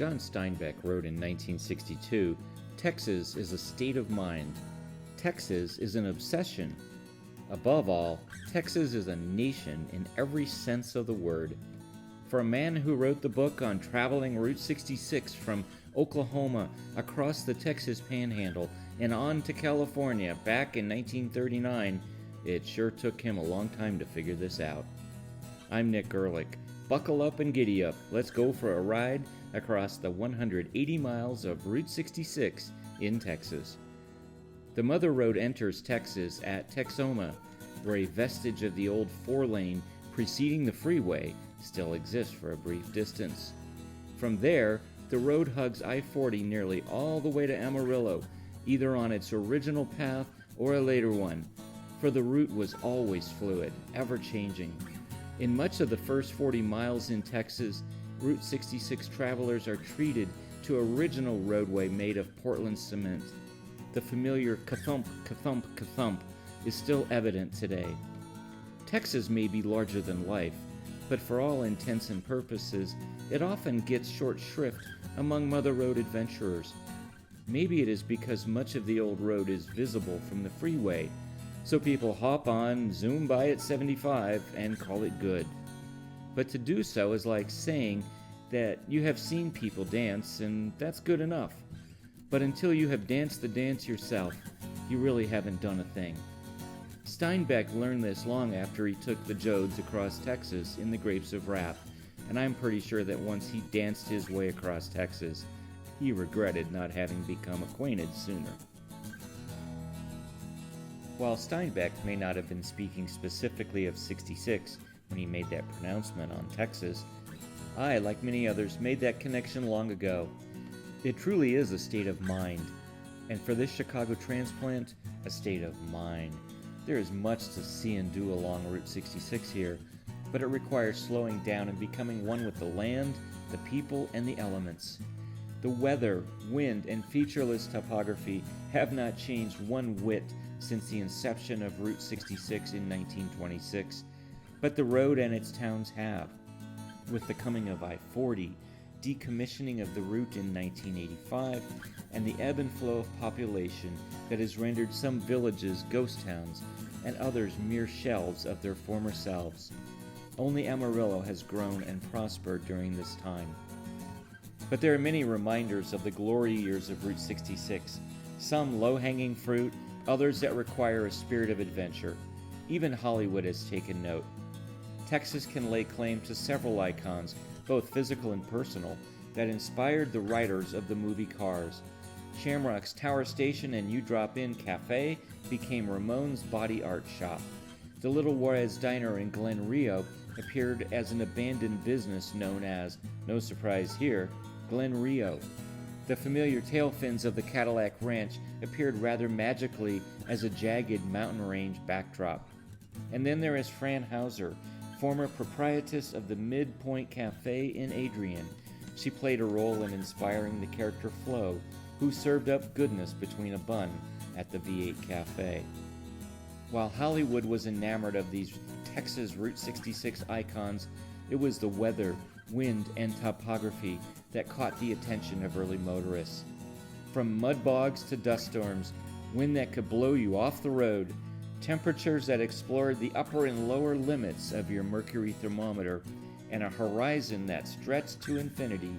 John Steinbeck wrote in 1962, "Texas is a state of mind. Texas is an obsession. Above all, Texas is a nation in every sense of the word." For a man who wrote the book on traveling Route 66 from Oklahoma across the Texas Panhandle and on to California back in 1939, it sure took him a long time to figure this out. I'm Nick Ehrlich. Buckle up and giddy up. Let's go for a ride across the 180 miles of Route 66 in Texas. The Mother Road enters Texas at Texoma, where a vestige of the old four-lane preceding the freeway still exists for a brief distance. From there, the road hugs I-40 nearly all the way to Amarillo, either on its original path or a later one, for the route was always fluid, ever-changing. In much of the first 40 miles in Texas, Route 66 travelers are treated to original roadway made of Portland cement. The familiar ka-thump, ka-thump, ka-thump is still evident today. Texas may be larger than life, but for all intents and purposes, it often gets short shrift among Mother Road adventurers. Maybe it is because much of the old road is visible from the freeway, so people hop on, zoom by at 75, and call it good. But to do so is like saying that you have seen people dance, and that's good enough. But until you have danced the dance yourself, you really haven't done a thing. Steinbeck learned this long after he took the Jodes across Texas in the Grapes of Wrath, and I'm pretty sure that once he danced his way across Texas, he regretted not having become acquainted sooner. While Steinbeck may not have been speaking specifically of 66 when he made that pronouncement on Texas, I, like many others, made that connection long ago. It truly is a state of mind, and for this Chicago transplant, a state of mind. There is much to see and do along Route 66 here, but it requires slowing down and becoming one with the land, the people, and the elements. The weather, wind, and featureless topography have not changed one whit since the inception of Route 66 in 1926, but the road and its towns have. With the coming of I-40, decommissioning of the route in 1985, and the ebb and flow of population that has rendered some villages ghost towns and others mere shells of their former selves. Only Amarillo has grown and prospered during this time. But there are many reminders of the glory years of Route 66, some low-hanging fruit, others that require a spirit of adventure. Even Hollywood has taken note. Texas can lay claim to several icons, both physical and personal, that inspired the writers of the movie Cars. Shamrock's Tower Station and You Drop In Cafe became Ramon's body art shop. The Little Juarez Diner in Glen Rio appeared as an abandoned business known as, no surprise here, Glen Rio. The familiar tail fins of the Cadillac Ranch appeared rather magically as a jagged mountain range backdrop. And then there is Fran Hauser, former proprietress of the Midpoint Cafe in Adrian. She played a role in inspiring the character Flo, who served up goodness between a bun at the V8 Cafe. While Hollywood was enamored of these Texas Route 66 icons, it was the weather, wind, and topography that caught the attention of early motorists. From mud bogs to dust storms, wind that could blow you off the road, temperatures that explored the upper and lower limits of your mercury thermometer, and a horizon that stretched to infinity,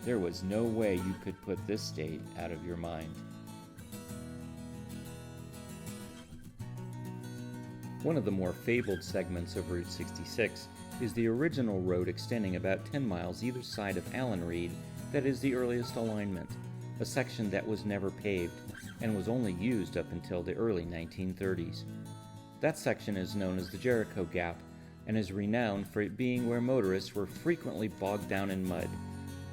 there was no way you could put this state out of your mind. One of the more fabled segments of Route 66 is the original road extending about 10 miles either side of Allen Reed that is the earliest alignment, a section that was never paved and was only used up until the early 1930s. That section is known as the Jericho Gap and is renowned for it being where motorists were frequently bogged down in mud.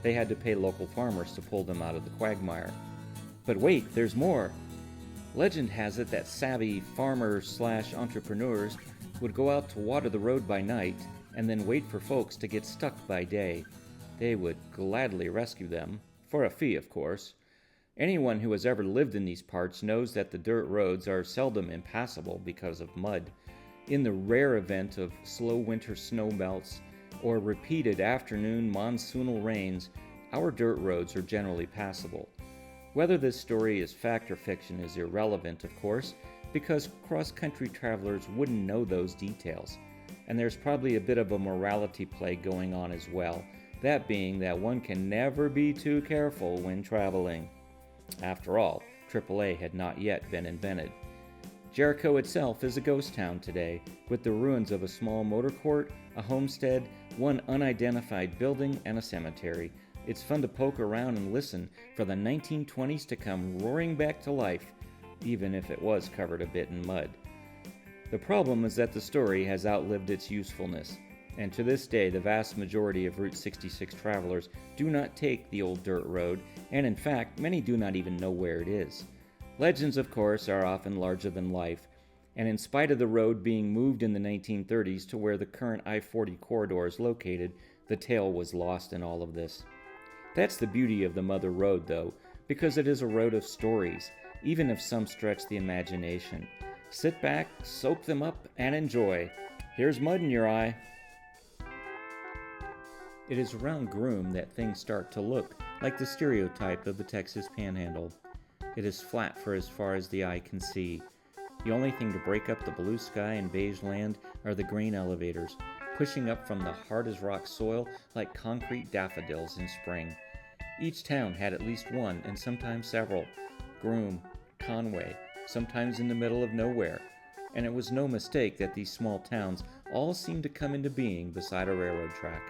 They had to pay local farmers to pull them out of the quagmire. But wait, there's more! Legend has it that savvy farmers/entrepreneurs would go out to water the road by night and then wait for folks to get stuck by day. They would gladly rescue them, for a fee of course. Anyone who has ever lived in these parts knows that the dirt roads are seldom impassable because of mud. In the rare event of slow winter snow melts or repeated afternoon monsoonal rains, our dirt roads are generally passable. Whether this story is fact or fiction is irrelevant, of course, because cross-country travelers wouldn't know those details. And there's probably a bit of a morality play going on as well, that being that one can never be too careful when traveling. After all, AAA had not yet been invented. Jericho itself is a ghost town today, with the ruins of a small motor court, a homestead, one unidentified building, and a cemetery. It's fun to poke around and listen for the 1920s to come roaring back to life, even if it was covered a bit in mud. The problem is that the story has outlived its usefulness, and to this day the vast majority of Route 66 travelers do not take the old dirt road, and in fact, many do not even know where it is. Legends, of course, are often larger than life, and in spite of the road being moved in the 1930s to where the current I-40 corridor is located, the tale was lost in all of this. That's the beauty of the Mother Road, though, because it is a road of stories, even if some stretch the imagination. Sit back, soak them up, and enjoy. Here's mud in your eye. It is around Groom that things start to look like the stereotype of the Texas Panhandle. It is flat for as far as the eye can see. The only thing to break up the blue sky and beige land are the grain elevators, pushing up from the hard-as-rock soil like concrete daffodils in spring. Each town had at least one, and sometimes several. Groom, Conway, sometimes in the middle of nowhere. And it was no mistake that these small towns all seemed to come into being beside a railroad track.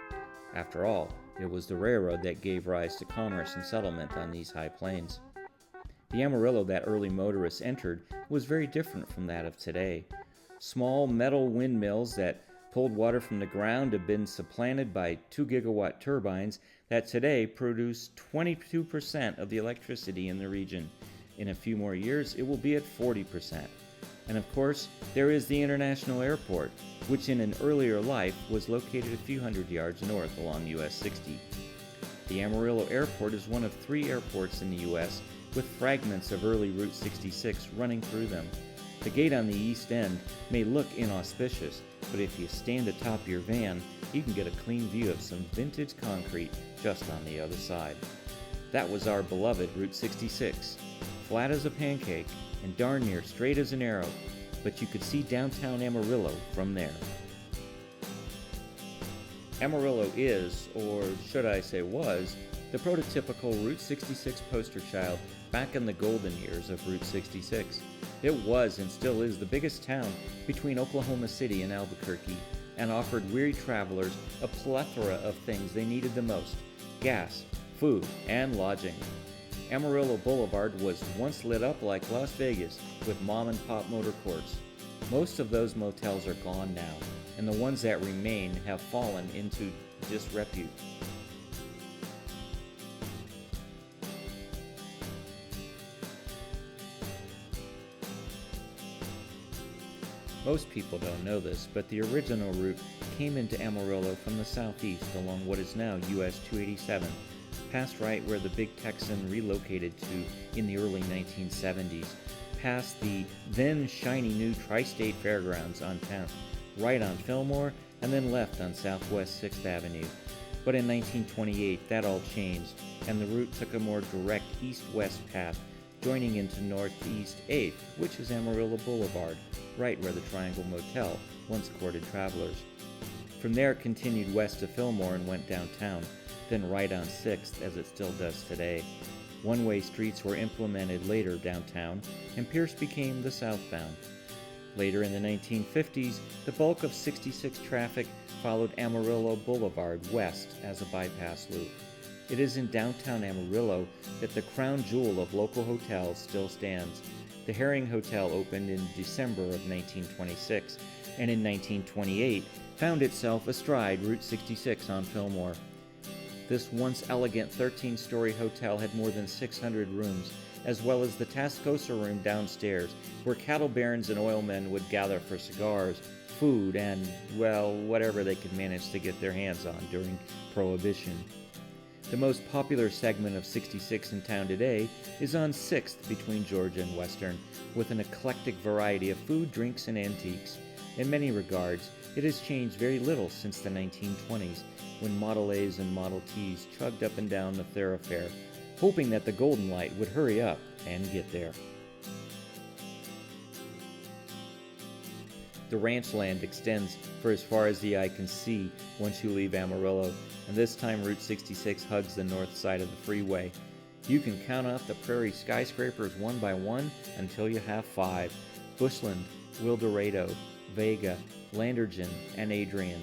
After all, it was the railroad that gave rise to commerce and settlement on these high plains. The Amarillo that early motorists entered was very different from that of today. Small metal windmills that pulled water from the ground have been supplanted by 2-gigawatt turbines that today produce 22% of the electricity in the region. In a few more years, it will be at 40%. And of course, there is the International Airport, which in an earlier life was located a few hundred yards north along US 60. The Amarillo Airport is one of 3 airports in the US with fragments of early Route 66 running through them. The gate on the east end may look inauspicious, but if you stand atop your van, you can get a clean view of some vintage concrete just on the other side. That was our beloved Route 66, flat as a pancake and darn near straight as an arrow, but you could see downtown Amarillo from there. Amarillo is, or should I say was, the prototypical Route 66 poster child back in the golden years of Route 66. It was and still is the biggest town between Oklahoma City and Albuquerque, and offered weary travelers a plethora of things they needed the most: gas, food, and lodging. Amarillo Boulevard was once lit up like Las Vegas with mom-and-pop motor courts. Most of those motels are gone now, and the ones that remain have fallen into disrepute. Most people don't know this, but the original route came into Amarillo from the southeast along what is now US 287, past right where the Big Texan relocated to in the early 1970s, past the then shiny new Tri-State Fairgrounds on 10th, right on Fillmore, and then left on Southwest 6th Avenue. But in 1928, that all changed, and the route took a more direct east-west path, joining into Northeast 8th, which is Amarillo Boulevard, right where the Triangle Motel once courted travelers. From there it continued west to Fillmore and went downtown, then right on 6th as it still does today. One-way streets were implemented later downtown, and Pierce became the southbound. Later in the 1950s, the bulk of 66 traffic followed Amarillo Boulevard west as a bypass loop. It is in downtown Amarillo that the crown jewel of local hotels still stands. The Herring Hotel opened in December of 1926, and in 1928 found itself astride Route 66 on Fillmore. This once elegant 13-story hotel had more than 600 rooms, as well as the Tascosa Room downstairs, where cattle barons and oilmen would gather for cigars, food, and, well, whatever they could manage to get their hands on during Prohibition. The most popular segment of 66 in town today is on 6th between Georgia and Western, with an eclectic variety of food, drinks, and antiques. In many regards, It has changed very little since the 1920s, when Model A's and Model T's chugged up and down the thoroughfare, hoping that the golden light would hurry up and get there. The ranch land extends for as far as the eye can see once you leave Amarillo, and this time Route 66 hugs the north side of the freeway. You can count off the prairie skyscrapers one by one until you have 5: Bushland, Wildorado, Vega, Landergen, and Adrian.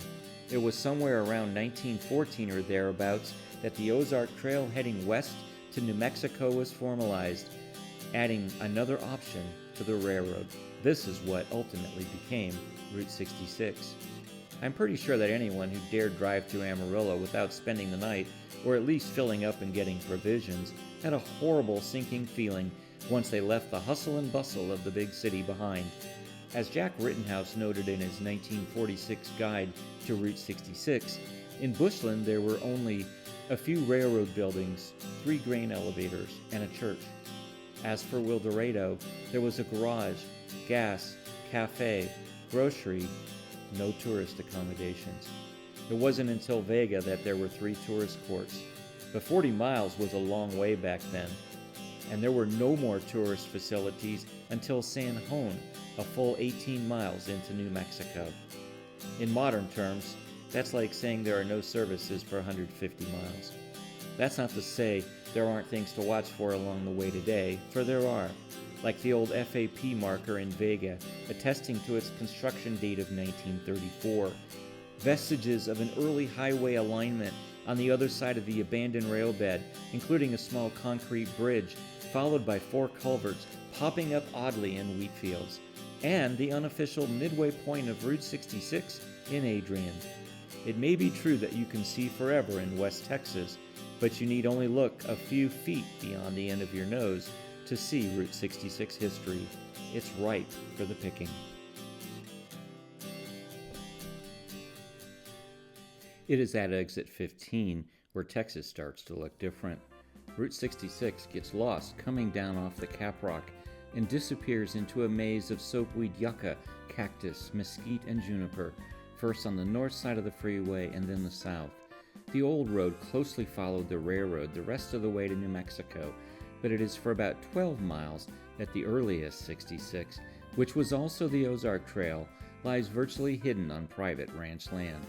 It was somewhere around 1914 or thereabouts that the Ozark Trail heading west to New Mexico was formalized, adding another option to the railroad. This is what ultimately became Route 66. I'm pretty sure that anyone who dared drive through Amarillo without spending the night, or at least filling up and getting provisions, had a horrible sinking feeling once they left the hustle and bustle of the big city behind. As Jack Rittenhouse noted in his 1946 guide to Route 66, in Bushland there were only a few railroad buildings, 3 grain elevators, and a church. As for Wildorado, there was a garage, gas, cafe, grocery, no tourist accommodations. It wasn't until Vega that there were 3 tourist courts. But 40 miles was a long way back then, and there were no more tourist facilities until San Juan, a full 18 miles into New Mexico. In modern terms, that's like saying there are no services for 150 miles. That's not to say there aren't things to watch for along the way today, for there are, like the old FAP marker in Vega, attesting to its construction date of 1934, vestiges of an early highway alignment on the other side of the abandoned rail bed, including a small concrete bridge, followed by 4 culverts popping up oddly in wheat fields, and the unofficial midway point of Route 66 in Adrian. It may be true that you can see forever in West Texas, but you need only look a few feet beyond the end of your nose to see Route 66 history. It's ripe for the picking. It is at exit 15 where Texas starts to look different. Route 66 gets lost coming down off the Caprock and disappears into a maze of soapweed yucca, cactus, mesquite, and juniper, first on the north side of the freeway and then the south. The old road closely followed the railroad the rest of the way to New Mexico, but it is for about 12 miles that the earliest 66, which was also the Ozark Trail, lies virtually hidden on private ranch land.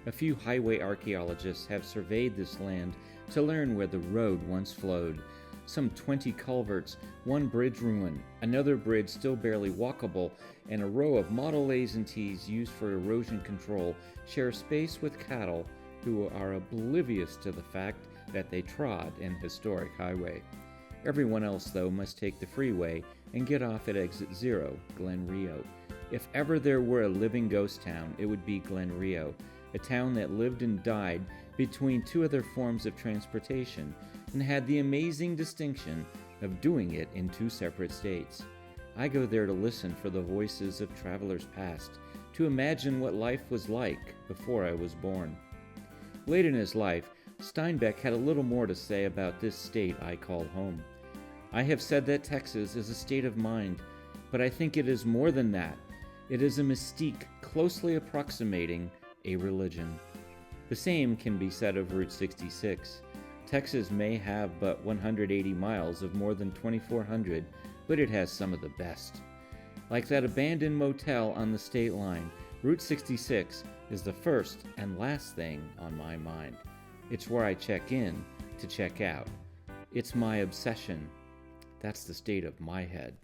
A few highway archaeologists have surveyed this land to learn where the road once flowed. Some 20 culverts, 1 bridge ruin, another bridge still barely walkable, and a row of Model A's and T's used for erosion control share space with cattle who are oblivious to the fact that they trod an historic highway. Everyone else, though, must take the freeway and get off at exit 0, Glen Rio. If ever there were a living ghost town, it would be Glen Rio, a town that lived and died between 2 other forms of transportation and had the amazing distinction of doing it in 2 separate states. I go there to listen for the voices of travelers past, to imagine what life was like before I was born. Late in his life, Steinbeck had a little more to say about this state I call home. I have said that Texas is a state of mind, but I think it is more than that. It is a mystique closely approximating a religion. The same can be said of Route 66. Texas may have but 180 miles of more than 2,400, but it has some of the best. Like that abandoned motel on the state line, Route 66 is the first and last thing on my mind. It's where I check in to check out. It's my obsession. That's the state of my head.